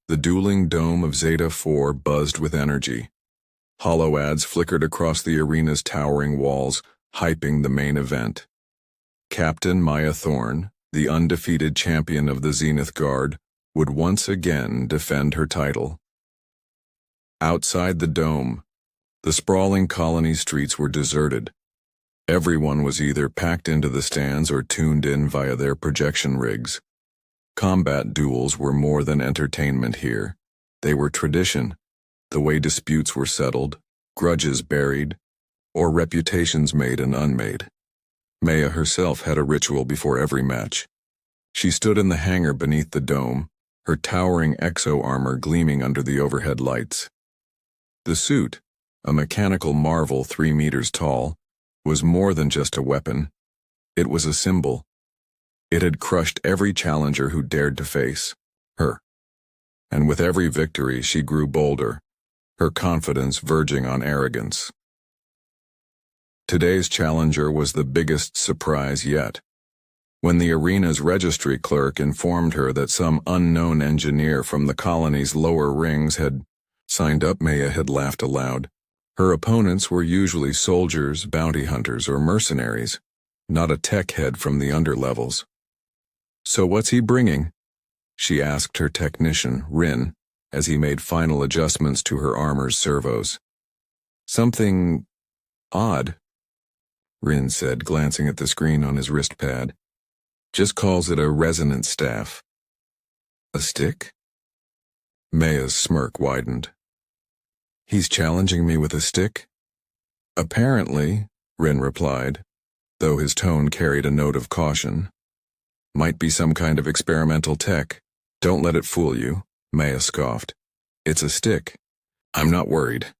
The dueling dome of Zeta 4 buzzed with energy. Hollow ads flickered across the arena's towering walls, hyping the main event. Captain Maya Thorne, the undefeated champion of the Zenith Guard, would once again defend her title. Outside the dome, the sprawling colony streets were deserted. Everyone was either packed into the stands or tuned in via their projection rigs. Combat duels were more than entertainment here. They were tradition, the way disputes were settled, grudges buried, or reputations made and unmade. Maya herself had a ritual before every match. She stood in the hangar beneath the dome, her towering exo-armor gleaming under the overhead lights. The suit, a mechanical marvel 3 meters tall, was more than just a weapon. It was a symbol. It had crushed every challenger who dared to face her. And with every victory, she grew bolder, her confidence verging on arrogance. Today's challenger was the biggest surprise yet. When the arena's registry clerk informed her that some unknown engineer from the colony's lower rings had signed up, Maya had laughed aloud. Her opponents were usually soldiers, bounty hunters, or mercenaries, not a tech head from the underlevels. "So what's he bringing?" she asked her technician, Rin, as he made final adjustments to her armor's servos. "Something odd," Rin said, glancing at the screen on his wrist pad. "Just calls it a resonance staff." "A stick?" Maya's smirk widened. "He's challenging me with a stick?" "Apparently," Rin replied, though his tone carried a note of caution. "Might be some kind of experimental tech. Don't let it fool you," Maya scoffed. "It's a stick. I'm not worried."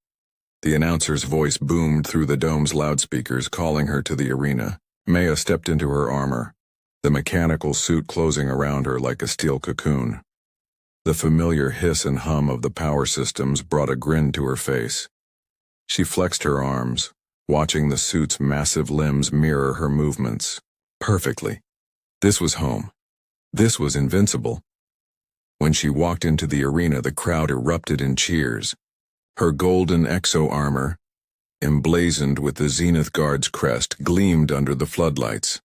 The announcer's voice boomed through the dome's loudspeakers, calling her to the arena. Maya stepped into her armor, the mechanical suit closing around her like a steel cocoon. The familiar hiss and hum of the power systems brought a grin to her face. She flexed her arms, watching the suit's massive limbs mirror her movements. Perfectly. This was home. This was invincible. When she walked into the arena, the crowd erupted in cheers. Her golden exo-armor, emblazoned with the Zenith Guard's crest, gleamed under the floodlights.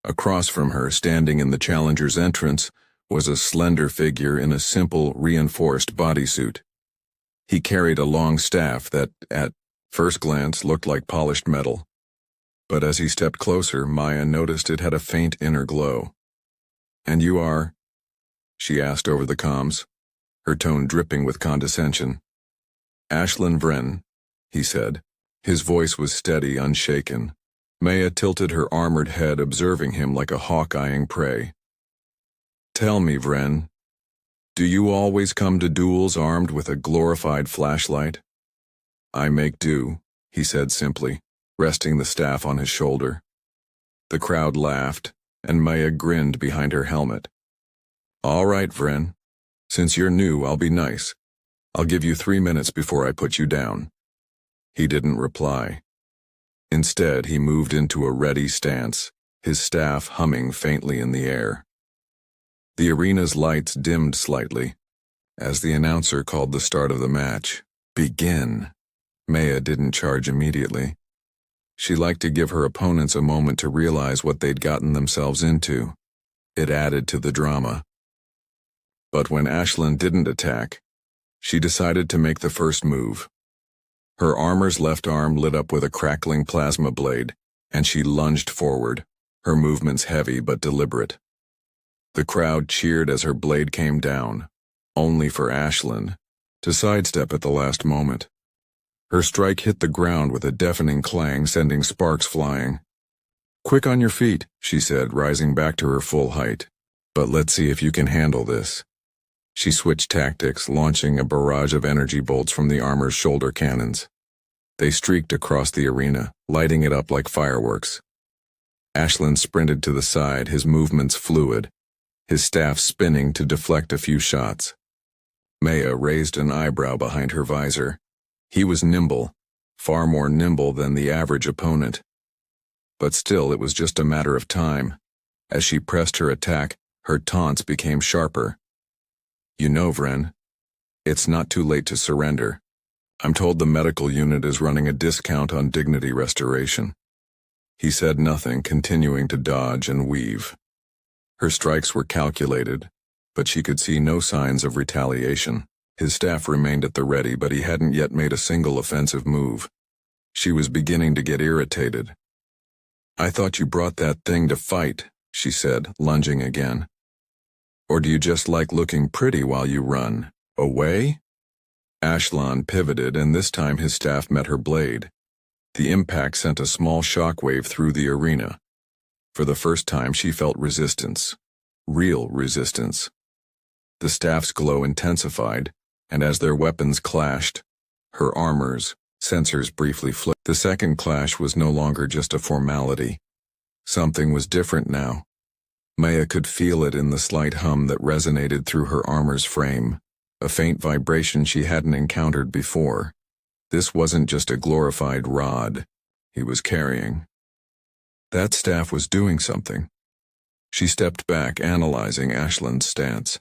Across from her, standing in the challenger's entrance, was a slender figure in a simple, reinforced bodysuit. He carried a long staff that, at first glance, looked like polished metal. But as he stepped closer, Maya noticed it had a faint inner glow. "And you are?" she asked over the comms, her tone dripping with condescension. "Ashlyn Vren," he said. His voice was steady, unshaken. Maya tilted her armored head, observing him like a hawk eyeing prey. "Tell me, Vren, do you always come to duels armed with a glorified flashlight?" "I make do," he said simply, resting the staff on his shoulder. The crowd laughed, and Maya grinned behind her helmet. "All right, Vren. Since you're new, I'll be nice. I'll give you 3 minutes before I put you down." He didn't reply. Instead, he moved into a ready stance, his staff humming faintly in the air. The arena's lights dimmed slightly as the announcer called the start of the match. "Begin." Maya didn't charge immediately. She liked to give her opponents a moment to realize what they'd gotten themselves into. It added to the drama. But when Ashlyn didn't attack, she decided to make the first move. Her armor's left arm lit up with a crackling plasma blade, and she lunged forward, her movements heavy but deliberate. The crowd cheered as her blade came down, only for Ashlyn to sidestep at the last moment. Her strike hit the ground with a deafening clang, sending sparks flying. "Quick on your feet," she said, rising back to her full height. "But let's see if you can handle this." She switched tactics, launching a barrage of energy bolts from the armor's shoulder cannons. They streaked across the arena, lighting it up like fireworks. Ashlyn sprinted to the side, his movements fluid, his staff spinning to deflect a few shots. Maya raised an eyebrow behind her visor. He was nimble, far more nimble than the average opponent. But still, it was just a matter of time. As she pressed her attack, her taunts became sharper. "You know, Vren, It's not too late to surrender. I'm told the medical unit is running a discount on dignity restoration. He said nothing, continuing to dodge and weave. Her strikes were calculated, but she could see no signs of retaliation. His staff remained at the ready, but he hadn't yet made a single offensive move. She was beginning to get irritated. "I thought you brought that thing to fight," she said, lunging again. "Or do you just like looking pretty while you run? Away?" Ashlan pivoted, and this time his staff met her blade. The impact sent a small shockwave through the arena. For the first time she felt resistance. Real resistance. The staff's glow intensified, and as their weapons clashed, her armor's sensors briefly flicked. The second clash was no longer just a formality. Something was different now. Maya could feel it in the slight hum that resonated through her armor's frame, a faint vibration she hadn't encountered before. This wasn't just a glorified rod he was carrying. That staff was doing something. She stepped back, analyzing Ashland's stance.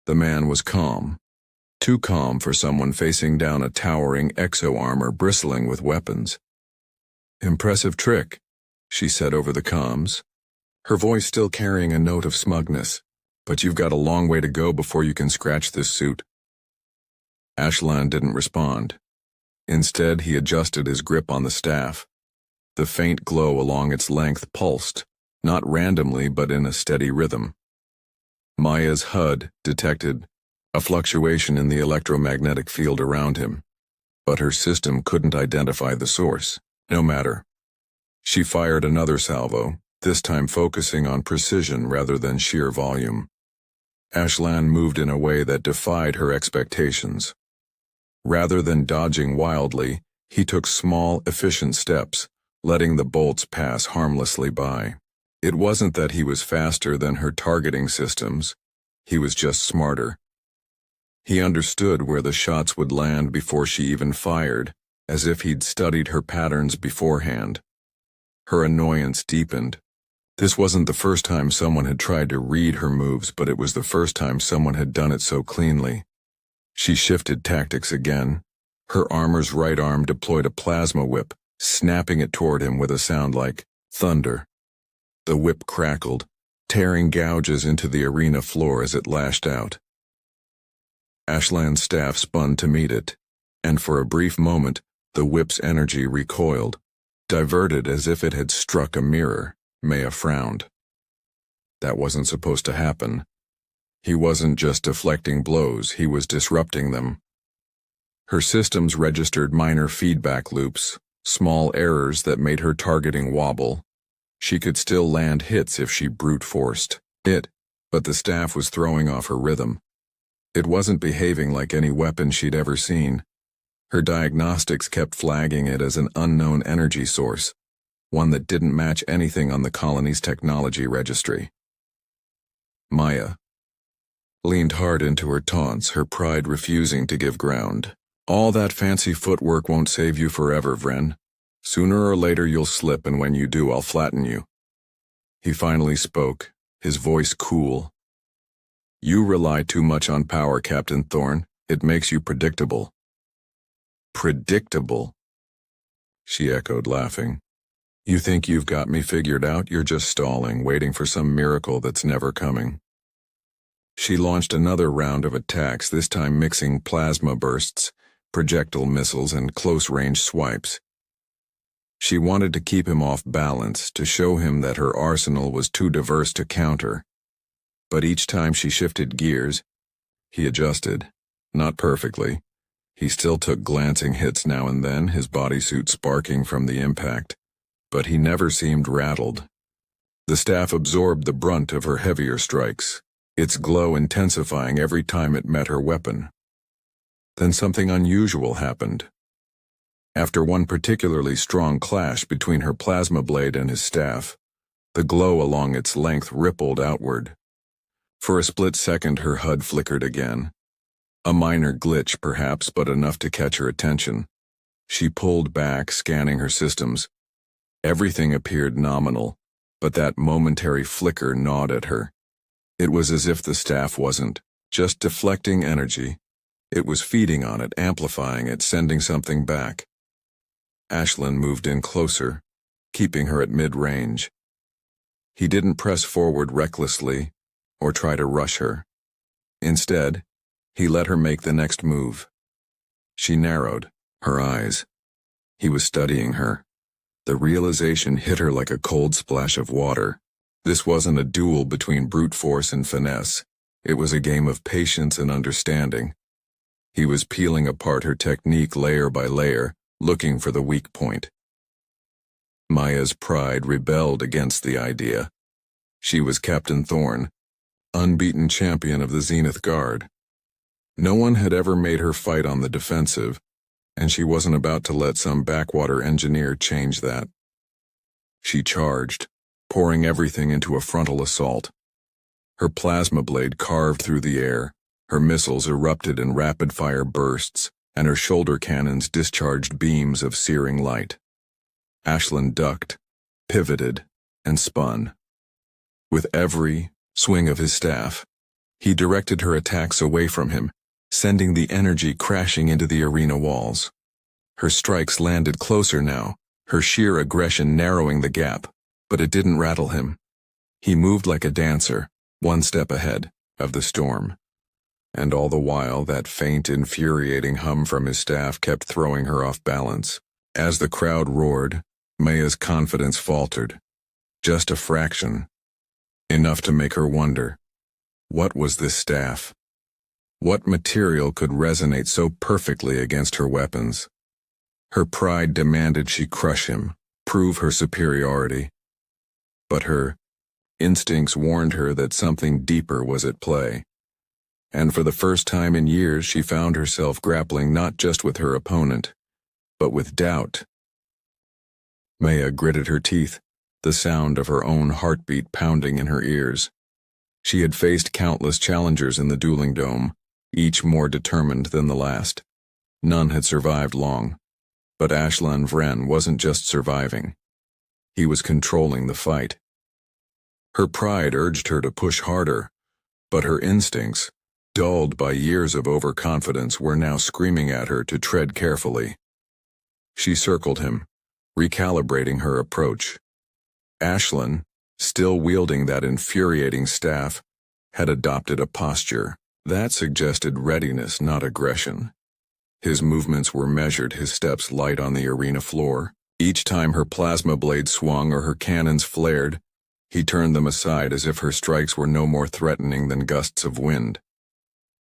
The man was calm. Too calm for someone facing down a towering exo-armor bristling with weapons. "Impressive trick," she said over the comms, her voice still carrying a note of smugness. "But you've got a long way to go before you can scratch this suit." Ashland didn't respond. Instead, he adjusted his grip on the staff. The faint glow along its length pulsed, not randomly but in a steady rhythm. Maya's HUD detected a fluctuation in the electromagnetic field around him, but her system couldn't identify the source. No matter. She fired another salvo, this time focusing on precision rather than sheer volume. Ashland moved in a way that defied her expectations. Rather than dodging wildly, he took small, efficient steps, letting the bolts pass harmlessly by. It wasn't that he was faster than her targeting systems, he was just smarter. He understood where the shots would land before she even fired, as if he'd studied her patterns beforehand. Her annoyance deepened. This wasn't the first time someone had tried to read her moves, but it was the first time someone had done it so cleanly. She shifted tactics again. Her armor's right arm deployed a plasma whip, snapping it toward him with a sound like thunder. The whip crackled, tearing gouges into the arena floor as it lashed out. Ashland's staff spun to meet it, and for a brief moment, the whip's energy recoiled, diverted as if it had struck a mirror. Maya frowned. That wasn't supposed to happen. He wasn't just deflecting blows, he was disrupting them. Her systems registered minor feedback loops, small errors that made her targeting wobble. She could still land hits if she brute forced it, but the staff was throwing off her rhythm. It wasn't behaving like any weapon she'd ever seen. Her diagnostics kept flagging it as an unknown energy source, one that didn't match anything on the colony's technology registry. Maya leaned hard into her taunts, her pride refusing to give ground. "All that fancy footwork won't save you forever, Vren. Sooner or later you'll slip, and when you do, I'll flatten you." He finally spoke, his voice cool. "You rely too much on power, Captain Thorne. It makes you predictable." "Predictable?" she echoed, laughing. "You think you've got me figured out? You're just stalling, waiting for some miracle that's never coming." She launched another round of attacks, this time mixing plasma bursts, projectile missiles, and close-range swipes. She wanted to keep him off balance, to show him that her arsenal was too diverse to counter. But each time she shifted gears, he adjusted. Not perfectly. He still took glancing hits now and then, his bodysuit sparking from the impact. But he never seemed rattled. The staff absorbed the brunt of her heavier strikes, its glow intensifying every time it met her weapon. Then something unusual happened. After one particularly strong clash between her plasma blade and his staff, the glow along its length rippled outward. For a split second her HUD flickered again. A minor glitch perhaps, but enough to catch her attention. She pulled back, scanning her systems. Everything appeared nominal, but that momentary flicker gnawed at her. It was as if the staff wasn't just deflecting energy, It was feeding on it, amplifying it, sending something back. Ashlyn moved in closer, keeping her at mid-range. He didn't press forward recklessly or try to rush her. Instead, he let her make the next move. She narrowed her eyes. He was studying her. The realization hit her like a cold splash of water. This wasn't a duel between brute force and finesse. It was a game of patience and understanding. He was peeling apart her technique layer by layer, looking for the weak point. Maya's pride rebelled against the idea. She was Captain Thorne, unbeaten champion of the Zenith Guard. No one had ever made her fight on the defensive, and she wasn't about to let some backwater engineer change that. She charged, pouring everything into a frontal assault. Her plasma blade carved through the air, her missiles erupted in rapid-fire bursts, and her shoulder cannons discharged beams of searing light. Ashlyn ducked, pivoted, and spun. With every swing of his staff, he directed her attacks away from him, sending the energy crashing into the arena walls. Her strikes landed closer now, her sheer aggression narrowing the gap, but it didn't rattle him. He moved like a dancer, one step ahead of the storm. And all the while, that faint, infuriating hum from his staff kept throwing her off balance. As the crowd roared, Maya's confidence faltered. Just a fraction. Enough to make her wonder. What was this staff? What material could resonate so perfectly against her weapons? Her pride demanded she crush him, prove her superiority. But her instincts warned her that something deeper was at play. And for the first time in years, she found herself grappling not just with her opponent, but with doubt. Maya gritted her teeth, the sound of her own heartbeat pounding in her ears. She had faced countless challengers in the dueling dome, each more determined than the last. None had survived long. But Ashlyn Vren wasn't just surviving. He was controlling the fight. Her pride urged her to push harder, but her instincts, dulled by years of overconfidence, were now screaming at her to tread carefully. She circled him, recalibrating her approach. Ashlyn, still wielding that infuriating staff, had adopted a posture that suggested readiness, not aggression. His movements were measured, his steps light on the arena floor. Each time her plasma blade swung or her cannons flared, he turned them aside as if her strikes were no more threatening than gusts of wind.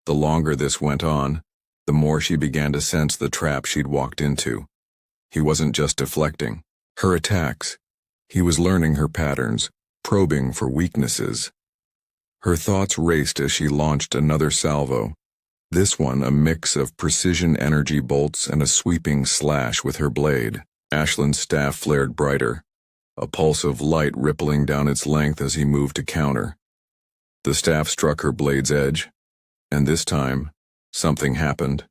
The longer this went on, the more she began to sense the trap she'd walked into. He wasn't just deflecting her attacks. He was learning her patterns, probing for weaknesses. Her thoughts raced as she launched another salvo, this one a mix of precision energy bolts and a sweeping slash with her blade. Ashlyn's staff flared brighter, a pulse of light rippling down its length as he moved to counter. The staff struck her blade's edge, and this time, something happened.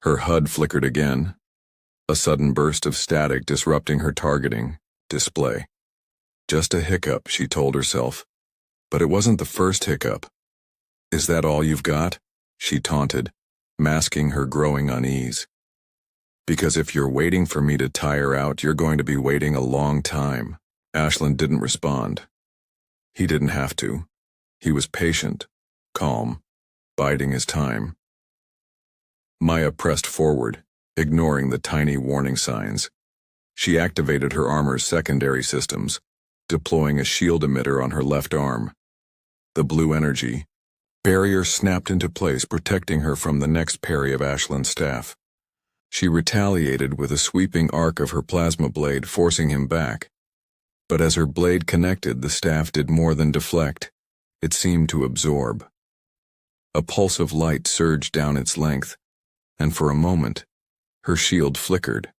Her HUD flickered again, a sudden burst of static disrupting her targeting display. Just a hiccup, she told herself. But it wasn't the first hiccup. Is that all you've got? She taunted, masking her growing unease. Because if you're waiting for me to tire out, you're going to be waiting a long time. Ashlyn didn't respond. He didn't have to. He was patient, calm, biding his time. Maya pressed forward, ignoring the tiny warning signs. She activated her armor's secondary systems, deploying a shield emitter on her left arm. The blue energy barrier snapped into place, protecting her from the next parry of Ashlyn's staff. She retaliated with a sweeping arc of her plasma blade, forcing him back. But as her blade connected, the staff did more than deflect. It seemed to absorb. A pulse of light surged down its length, and for a moment, her shield flickered.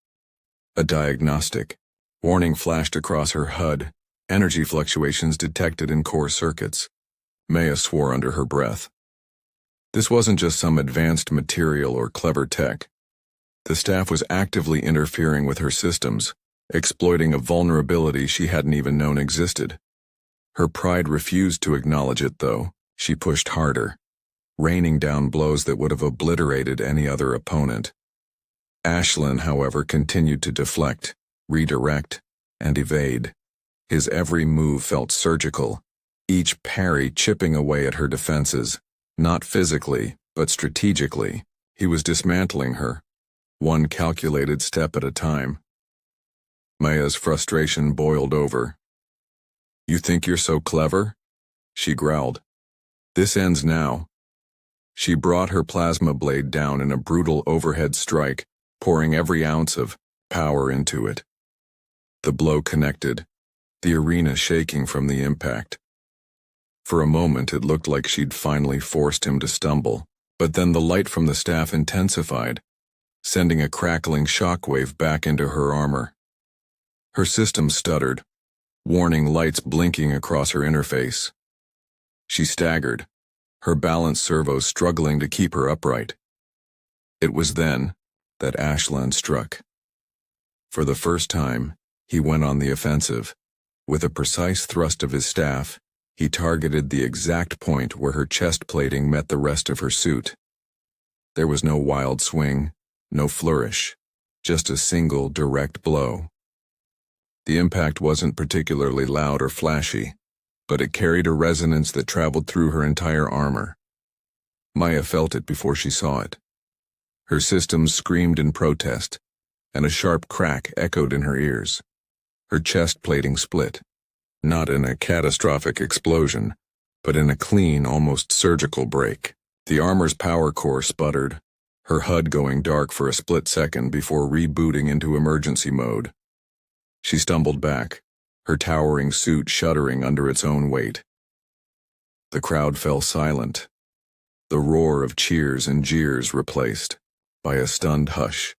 A diagnostic warning flashed across her HUD, energy fluctuations detected in core circuits. Maya swore under her breath. This wasn't just some advanced material or clever tech. The staff was actively interfering with her systems, exploiting a vulnerability she hadn't even known existed. Her pride refused to acknowledge it, though. She pushed harder. raining down blows that would have obliterated any other opponent. Ashlyn, however, continued to deflect, redirect, and evade. His every move felt surgical, each parry chipping away at her defenses, not physically, but strategically. He was dismantling her, one calculated step at a time. Maya's frustration boiled over. "You think you're so clever?" she growled. "This ends now." She brought her plasma blade down in a brutal overhead strike, pouring every ounce of power into it. The blow connected, the arena shaking from the impact. For a moment it looked like she'd finally forced him to stumble, but then the light from the staff intensified, sending a crackling shockwave back into her armor. Her system stuttered, warning lights blinking across her interface. She staggered, her balance servos struggling to keep her upright. It was then that Ashlyn struck. For the first time, he went on the offensive. With a precise thrust of his staff, he targeted the exact point where her chest plating met the rest of her suit. There was no wild swing, no flourish, just a single direct blow. The impact wasn't particularly loud or flashy, but it carried a resonance that traveled through her entire armor. Maya felt it before she saw it. Her systems screamed in protest, and a sharp crack echoed in her ears. Her chest plating split, not in a catastrophic explosion, but in a clean, almost surgical break. The armor's power core sputtered, her HUD going dark for a split second before rebooting into emergency mode. She stumbled back, her towering suit shuddering under its own weight. The crowd fell silent, the roar of cheers and jeers replaced by a stunned hush.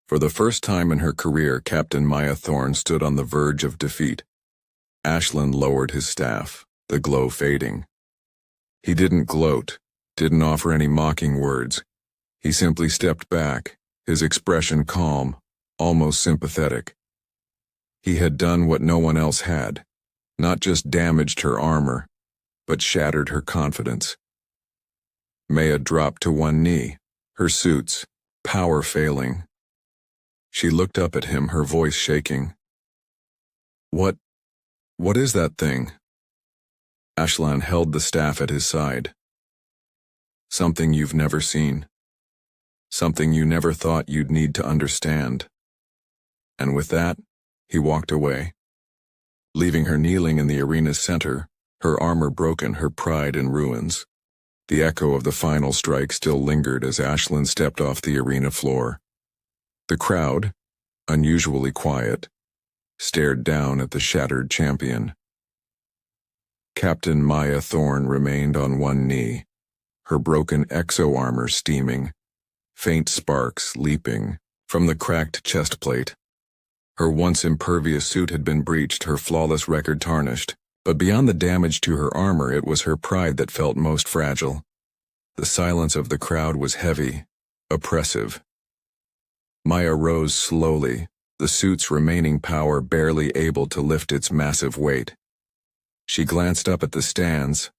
For the first time in her career, Captain Maya Thorne stood on the verge of defeat. Ashlyn lowered his staff, the glow fading. He didn't gloat, didn't offer any mocking words. He simply stepped back, his expression calm, almost sympathetic. He had done what no one else had, not just damaged her armor, but shattered her confidence. Maya dropped to one knee, her suit's power failing. She looked up at him, her voice shaking. What is that thing?" Ashlyn held the staff at his side. "Something you've never seen. Something you never thought you'd need to understand." And with that, he walked away, leaving her kneeling in the arena's center, her armor broken, her pride in ruins. The echo of the final strike still lingered as Ashlyn stepped off the arena floor. The crowd, unusually quiet, stared down at the shattered champion. Captain Maya Thorne remained on one knee, her broken exo-armor steaming, faint sparks leaping from the cracked chest plate. Her once impervious suit had been breached, her flawless record tarnished, but beyond the damage to her armor, it was her pride that felt most fragile. The silence of the crowd was heavy, oppressive. Maya rose slowly, the suit's remaining power barely able to lift its massive weight. She glanced up at the stands,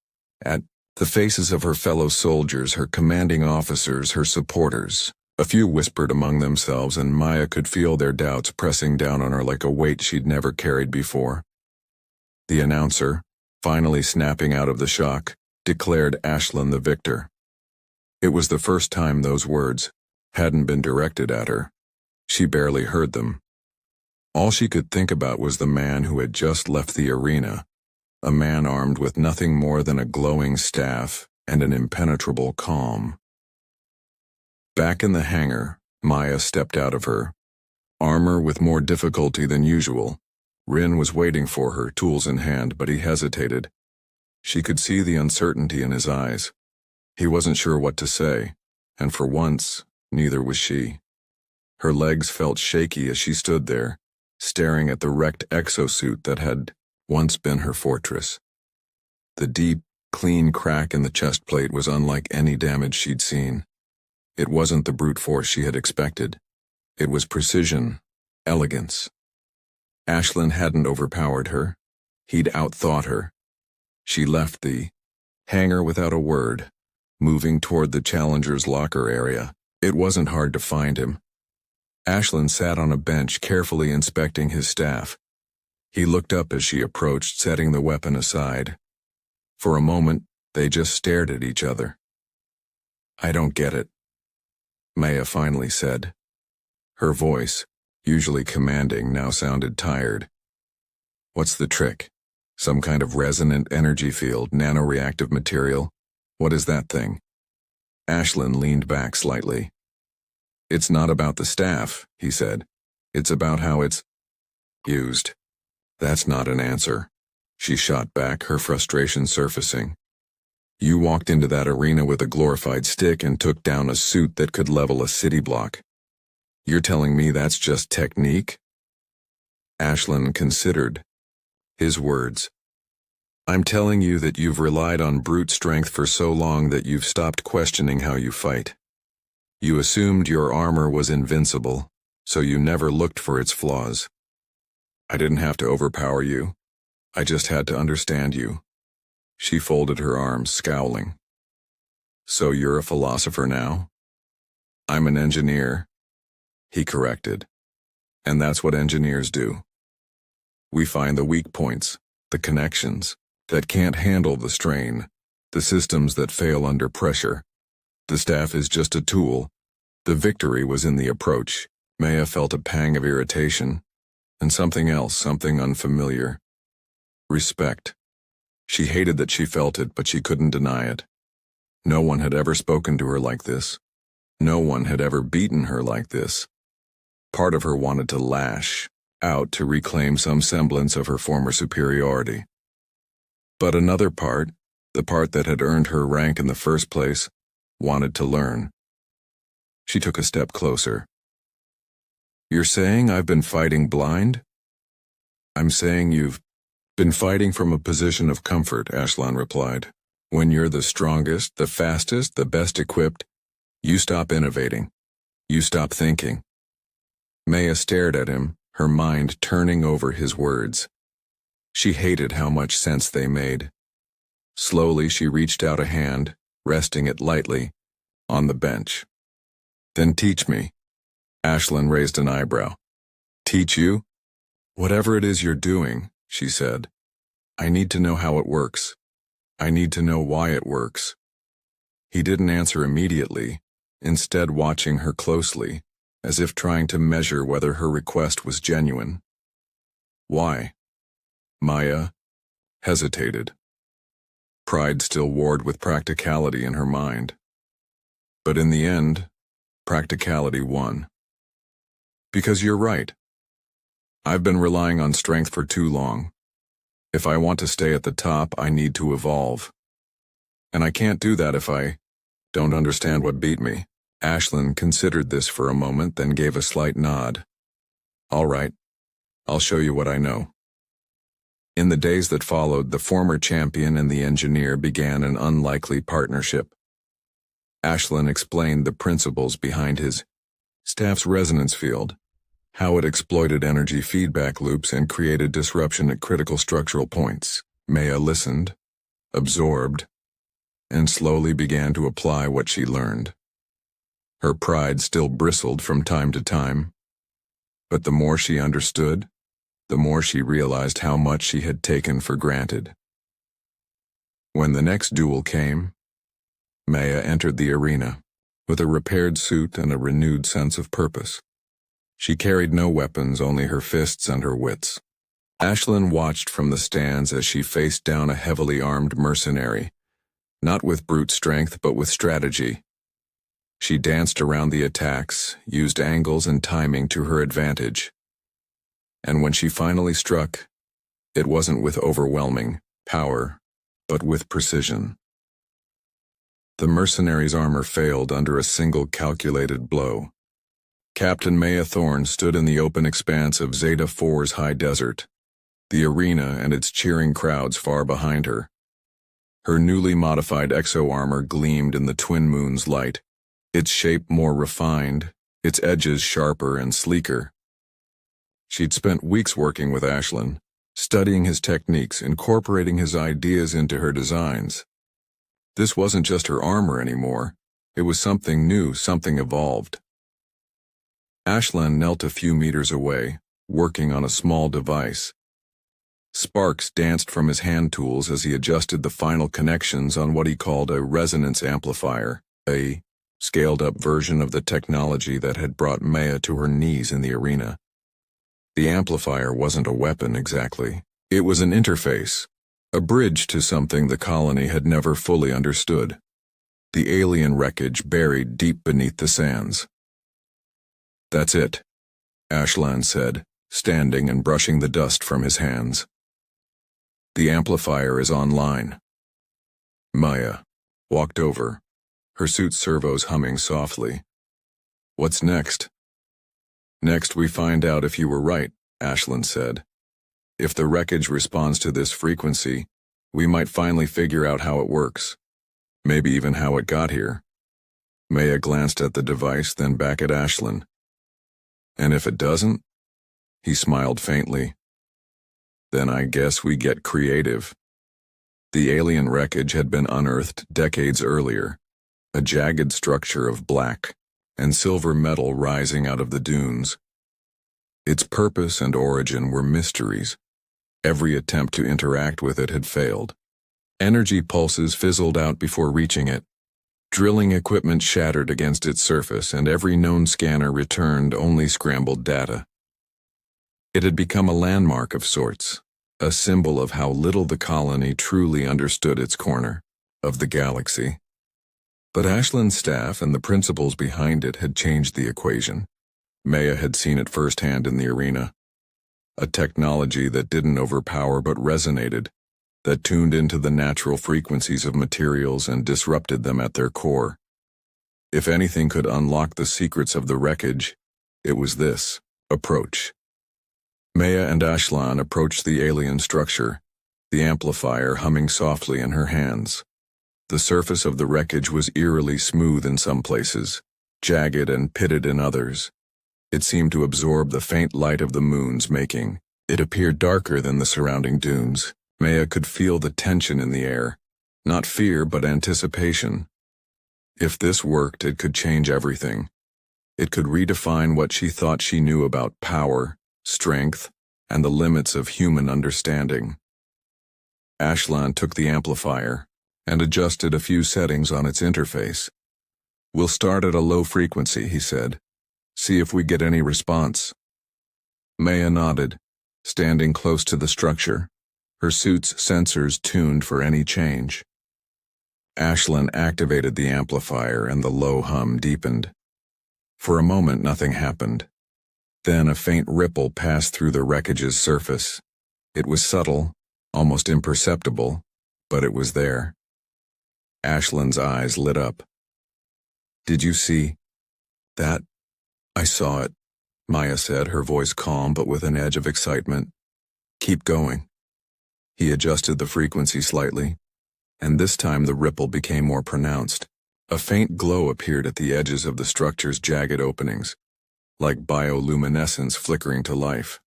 at the faces of her fellow soldiers, her commanding officers, her supporters. A few whispered among themselves, and Maya could feel their doubts pressing down on her like a weight she'd never carried before. The announcer, finally snapping out of the shock, declared Ashlyn the victor. It was the first time those words hadn't been directed at her. She barely heard them. All she could think about was the man who had just left the arena, a man armed with nothing more than a glowing staff and an impenetrable calm. Back in the hangar, Maya stepped out of her armor with more difficulty than usual. Rin was waiting for her, tools in hand, but he hesitated. She could see the uncertainty in his eyes. He wasn't sure what to say, and for once, neither was she. Her legs felt shaky as she stood there, staring at the wrecked exosuit that had once been her fortress. The deep, clean crack in the chest plate was unlike any damage she'd seen. It wasn't the brute force she had expected. It was precision, elegance. Ashlyn hadn't overpowered her. He'd outthought her. She left the hangar without a word, moving toward the Challenger's locker area. It wasn't hard to find him. Ashlyn sat on a bench carefully inspecting his staff. He looked up as she approached, setting the weapon aside. For a moment, they just stared at each other. "I don't get it," Maya finally said. Her voice, usually commanding, now sounded tired. "What's the trick? Some kind of resonant energy field, nanoreactive material? What is that thing?" Ashlyn leaned back slightly. "It's not about the staff," he said. "It's about how it's used." "That's not an answer," she shot back, her frustration surfacing. "You walked into that arena with a glorified stick and took down a suit that could level a city block. You're telling me that's just technique?" Ashlyn considered his words. "I'm telling you that you've relied on brute strength for so long that you've stopped questioning how you fight. You assumed your armor was invincible, so you never looked for its flaws. I didn't have to overpower you. I just had to understand you." She folded her arms, scowling. "So you're a philosopher now?" "I'm an engineer," he corrected. "And that's what engineers do. We find the weak points, the connections that can't handle the strain, the systems that fail under pressure. The staff is just a tool. The victory was in the approach." Maya felt a pang of irritation, and something else, something unfamiliar. Respect. She hated that she felt it, but she couldn't deny it. No one had ever spoken to her like this. No one had ever beaten her like this. Part of her wanted to lash out to reclaim some semblance of her former superiority. But another part, the part that had earned her rank in the first place, wanted to learn. She took a step closer. "You're saying I've been fighting blind?" "I'm saying you've been fighting from a position of comfort," Ashlyn replied. "When you're the strongest, the fastest, the best equipped, you stop innovating. You stop thinking." Maya stared at him, her mind turning over his words. She hated how much sense they made. Slowly she reached out a hand, resting it lightly on the bench. "Then teach me." Ashlyn raised an eyebrow. "Teach you?" "Whatever it is you're doing," she said. "I need to know how it works. I need to know why it works." He didn't answer immediately, instead watching her closely, as if trying to measure whether her request was genuine. "Why?" Maya hesitated. Pride still warred with practicality in her mind. But in the end, practicality won. "Because you're right. I've been relying on strength for too long. If I want to stay at the top, I need to evolve. And I can't do that if I don't understand what beat me." Ashlyn considered this for a moment, then gave a slight nod. "All right, I'll show you what I know." In the days that followed, the former champion and the engineer began an unlikely partnership. Ashlyn explained the principles behind his staff's resonance field, how it exploited energy feedback loops and created disruption at critical structural points. Maya listened, absorbed, and slowly began to apply what she learned. Her pride still bristled from time to time, but the more she understood, the more she realized how much she had taken for granted. When the next duel came, Maya entered the arena with a repaired suit and a renewed sense of purpose. She carried no weapons, only her fists and her wits. Ashlyn watched from the stands as she faced down a heavily armed mercenary, not with brute strength but with strategy. She danced around the attacks, used angles and timing to her advantage. And when she finally struck, it wasn't with overwhelming power, but with precision. The mercenary's armor failed under a single calculated blow. Captain Maya Thorne stood in the open expanse of Zeta 4's high desert, the arena and its cheering crowds far behind her. Her newly modified exo-armor gleamed in the twin moon's light, its shape more refined, its edges sharper and sleeker. She'd spent weeks working with Ashlyn, studying his techniques, incorporating his ideas into her designs. This wasn't just her armor anymore. It was something new, something evolved. Ashlan knelt a few meters away, working on a small device. Sparks danced from his hand tools as he adjusted the final connections on what he called a resonance amplifier, a scaled-up version of the technology that had brought Maya to her knees in the arena. The amplifier wasn't a weapon exactly. It was an interface, a bridge to something the colony had never fully understood. The alien wreckage buried deep beneath the sands. "That's it," Ashlan said, standing and brushing the dust from his hands. "The amplifier is online." Maya walked over, her suit's servos humming softly. "What's next?" "Next we find out if you were right," Ashlan said. "If the wreckage responds to this frequency, we might finally figure out how it works. Maybe even how it got here." Maya glanced at the device, then back at Ashlan. "And if it doesn't?" He smiled faintly. "Then I guess we get creative." The alien wreckage had been unearthed decades earlier, a jagged structure of black and silver metal rising out of the dunes. Its purpose and origin were mysteries. Every attempt to interact with it had failed. Energy pulses fizzled out before reaching it. Drilling equipment shattered against its surface, and every known scanner returned only scrambled data. It had become a landmark of sorts, a symbol of how little the colony truly understood its corner of the galaxy. But Ashland's staff and the principles behind it had changed the equation. Maya had seen it firsthand in the arena. A technology that didn't overpower but resonated, that tuned into the natural frequencies of materials and disrupted them at their core. If anything could unlock the secrets of the wreckage, it was this approach. Maya and Ashlan approached the alien structure, the amplifier humming softly in her hands. The surface of the wreckage was eerily smooth in some places, jagged and pitted in others. It seemed to absorb the faint light of the moon's making. It appeared darker than the surrounding dunes. Maya could feel the tension in the air, not fear but anticipation. If this worked, it could change everything. It could redefine what she thought she knew about power, strength, and the limits of human understanding. Ashlan took the amplifier and adjusted a few settings on its interface. "We'll start at a low frequency," he said. "See if we get any response." Maya nodded, standing close to the structure, her suit's sensors tuned for any change. Ashlan activated the amplifier and the low hum deepened. For a moment nothing happened. Then a faint ripple passed through the wreckage's surface. It was subtle, almost imperceptible, but it was there. Ashlan's eyes lit up. "Did you see that?" "I saw it," Maya said, her voice calm but with an edge of excitement. "Keep going." He adjusted the frequency slightly, and this time the ripple became more pronounced. A faint glow appeared at the edges of the structure's jagged openings, like bioluminescence flickering to life.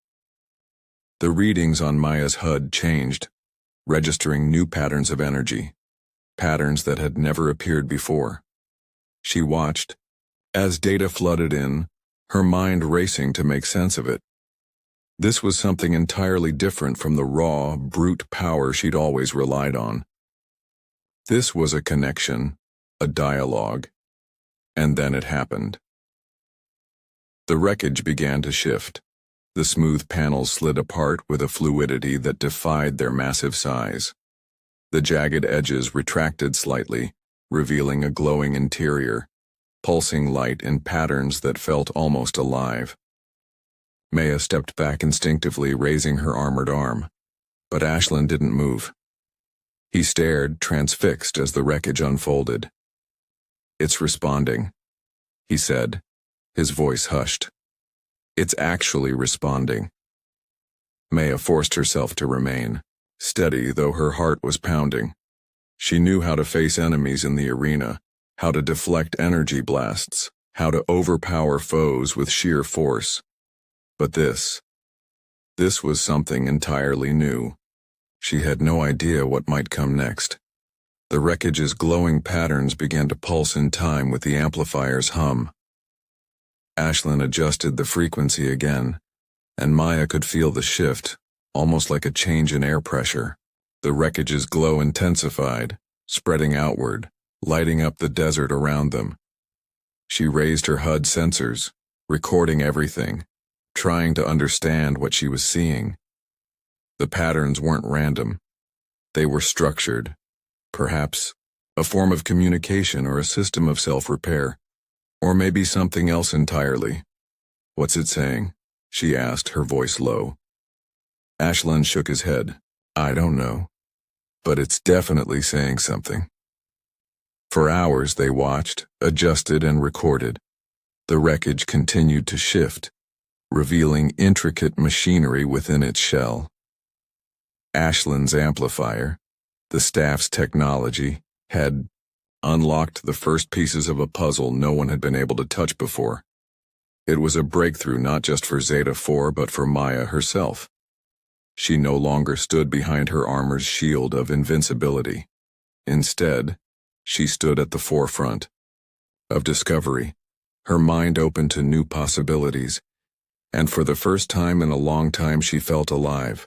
The readings on Maya's HUD changed, registering new patterns of energy, patterns that had never appeared before. She watched, as data flooded in, her mind racing to make sense of it. This was something entirely different from the raw, brute power she'd always relied on. This was a connection, a dialogue, and then it happened. The wreckage began to shift. The smooth panels slid apart with a fluidity that defied their massive size. The jagged edges retracted slightly, revealing a glowing interior, pulsing light in patterns that felt almost alive. Maya stepped back instinctively, raising her armored arm, but Ashlan didn't move. He stared, transfixed, as the wreckage unfolded. "It's responding," he said, his voice hushed. "It's actually responding." Maya forced herself to remain, steady though her heart was pounding. She knew how to face enemies in the arena, how to deflect energy blasts, how to overpower foes with sheer force. But this was something entirely new. She had no idea what might come next. The wreckage's glowing patterns began to pulse in time with the amplifier's hum. Ashlyn adjusted the frequency again, and Maya could feel the shift, almost like a change in air pressure. The wreckage's glow intensified, spreading outward, lighting up the desert around them. She raised her HUD sensors, recording everything, trying to understand what she was seeing. The patterns weren't random. They were structured. Perhaps a form of communication or a system of self-repair, or maybe something else entirely. "What's it saying?" she asked, her voice low. Ashlyn shook his head. "I don't know. But it's definitely saying something." For hours they watched, adjusted, and recorded. The wreckage continued to shift, revealing intricate machinery within its shell. Ashlyn's amplifier, the staff's technology, had unlocked the first pieces of a puzzle no one had been able to touch before. It was a breakthrough not just for Zeta 4 but for Maya herself. She no longer stood behind her armor's shield of invincibility. Instead, she stood at the forefront of discovery, her mind open to new possibilities, and for the first time in a long time she felt alive.